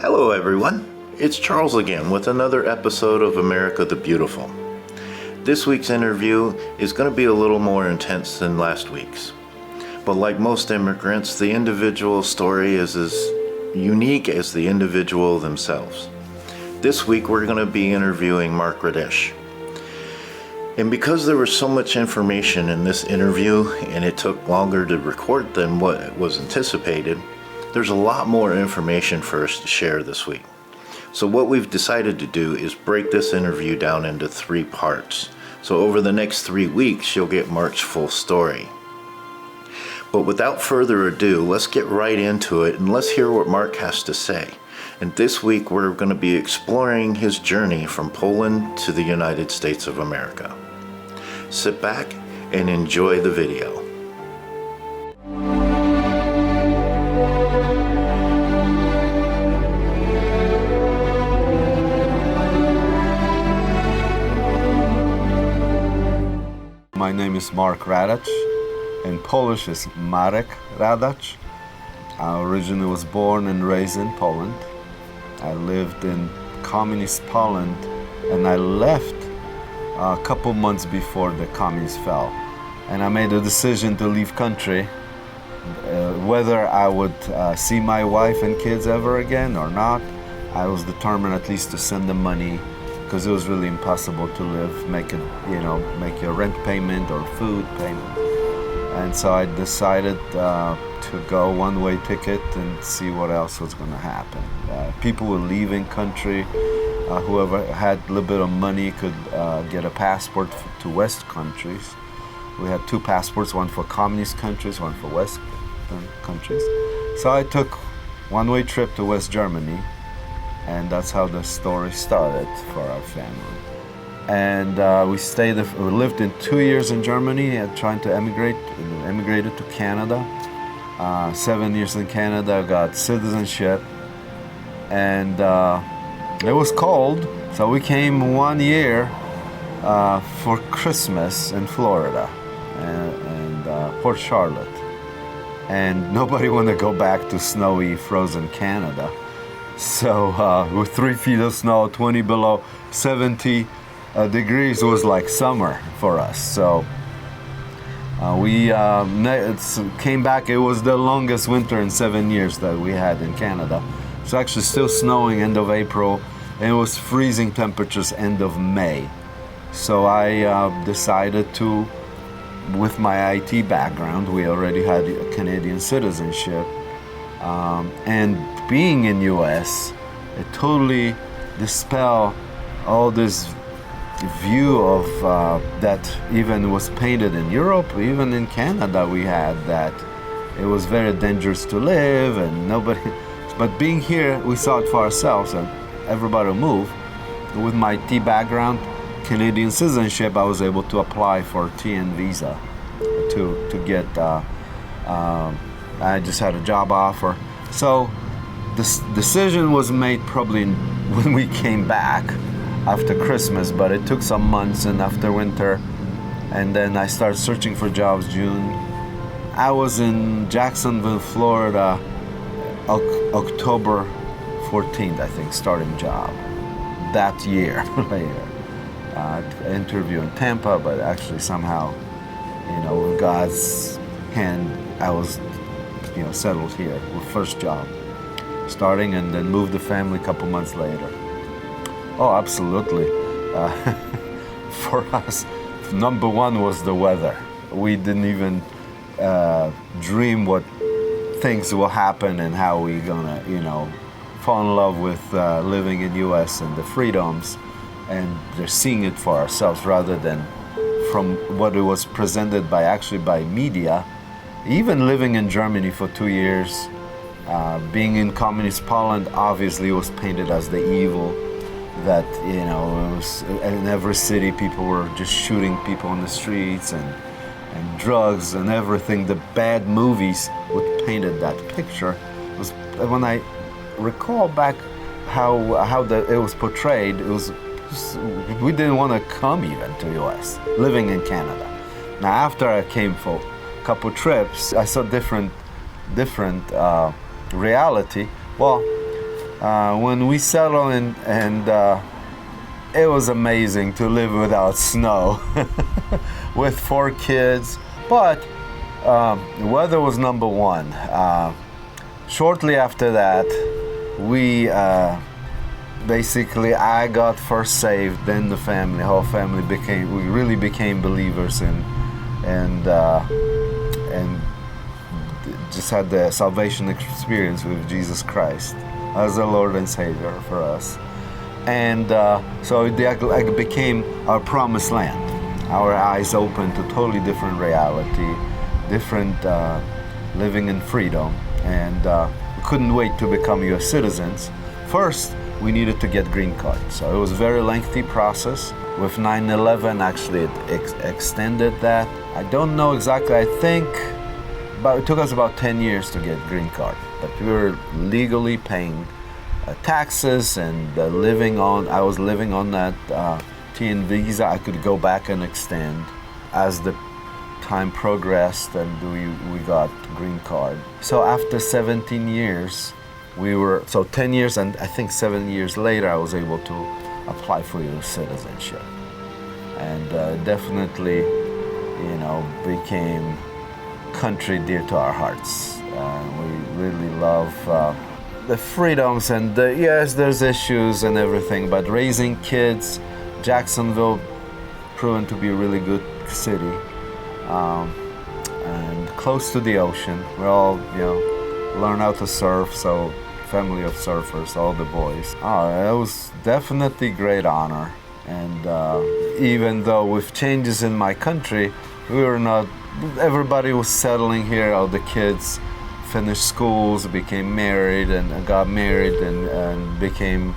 Hello everyone, it's Charles again with another episode of America the Beautiful. This week's interview is going to be a little more intense than last week's. But like most immigrants, the individual story is as unique as the individual themselves. This week we're going to be interviewing Mark Radacz. And because there was so much information in this interview and it took longer to record than what was anticipated, there's a lot more information for us to share this week. So what we've decided to do is break this interview down into 3 parts. So over the next 3 weeks, you'll get Mark's full story. But without further ado, let's get right into it and let's hear what Mark has to say. And this week, we're going to be exploring his journey from Poland to the United States of America. Sit back and enjoy the video. My name is Mark Radacz. In Polish is Marek Radacz. I originally was born and raised in Poland. I lived in communist Poland and I left a couple months before the communists fell. And I made a decision to leave country, whether I would see my wife and kids ever again or not. I was determined at least to send them money because it was really impossible to live, make your rent payment or food payment. And so I decided to go one-way ticket and see what else was going to happen. People were leaving country. Whoever had a little bit of money could get a passport to West countries. We had 2 passports, one for communist countries, one for West countries. So I took one-way trip to West Germany, and that's how the story started for our family. And we lived in 2 years in Germany, trying to emigrated to Canada. 7 years in Canada, got citizenship, and it was cold, so we came 1 year for Christmas in Florida and Port Charlotte. And nobody wanted to go back to snowy, frozen Canada. So with 3 feet of snow, 20 below 70 degrees was like summer for us. So we came back. It was the longest winter in 7 years that we had in Canada. It's actually still snowing end of April, and it was freezing temperatures end of May. So I decided to, with my IT background, we already had a Canadian citizenship, and being in U.S., it totally dispelled all this view of that even was painted in Europe, even in Canada we had that it was very dangerous to live and nobody. But being here, we saw it for ourselves, and everybody moved. With my T background, Canadian citizenship, I was able to apply for TN visa to get. I just had a job offer, so this decision was made probably when we came back after Christmas, but it took some months and after winter, and then I started searching for jobs June. I was in Jacksonville, Florida, October 14th, I think, starting job that year later. Interview in Tampa, but actually somehow, with God's hand, I was, settled here with first job, starting, and then moved the family a couple months later. Oh, absolutely. For us, number one was the weather. We didn't even dream what things will happen and how we gonna, fall in love with living in U.S. and the freedoms, and just seeing it for ourselves rather than from what it was presented by media. Even living in Germany for 2 years, being in communist Poland, obviously was painted as the evil. That it was in every city people were just shooting people on the streets and drugs and everything. The bad movies would painted that picture. It was, when I recall back how it was portrayed, it was just, we didn't want to come even to U.S. living in Canada. Now after I came for a couple trips, I saw different reality. Well, when we settled in, and it was amazing to live without snow with 4 kids. But weather was number one. Shortly after that, we basically, I got first saved, then the whole family we really became believers and just had the salvation experience with Jesus Christ as the Lord and Savior for us. And so it became our promised land. Our eyes opened to totally different reality, different living in freedom, and we couldn't wait to become U.S. citizens. First, we needed to get green card. So it was a very lengthy process. With 9/11, actually, it extended that. I don't know exactly. I think it took us about 10 years to get green card. But we were legally paying taxes and I was living on that TN visa. I could go back and extend as the time progressed, and we got green card. So after 17 years, 10 years, and I think 7 years later, I was able to apply for U.S. citizenship. And definitely, became country dear to our hearts. We really love the freedoms, and yes, there's issues and everything, but raising kids, Jacksonville proven to be a really good city, and close to the ocean. We all, learn how to surf, so family of surfers, all the boys. It was definitely great honor, and even though with changes in my country, everybody was settling here. All the kids finished schools, became married, and got married, and became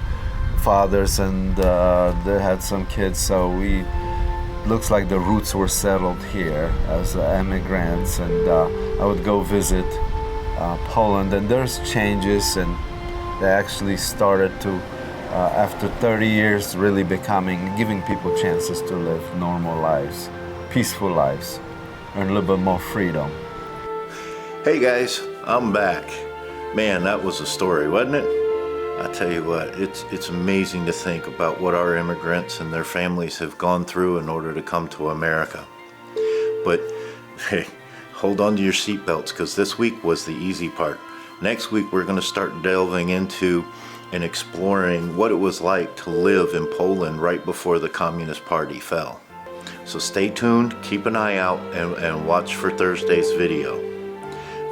fathers, and they had some kids. So looks like the roots were settled here as immigrants, and I would go visit Poland, and there's changes, and they actually started to, after 30 years, really giving people chances to live normal lives, peaceful lives, and a little bit more freedom. Hey guys, I'm back. Man, that was a story, wasn't it? I tell you what, it's amazing to think about what our immigrants and their families have gone through in order to come to America. But hey, hold on to your seatbelts, because this week was the easy part. Next week we're going to start delving into and exploring what it was like to live in Poland right before the Communist Party fell. So stay tuned, keep an eye out, and watch for Thursday's video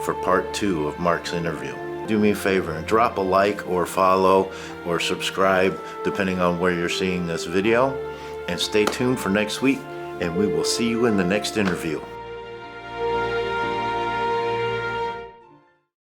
for part 2 of Mark's interview. Do me a favor and drop a like or follow or subscribe depending on where you're seeing this video, and stay tuned for next week, and we will see you in the next interview.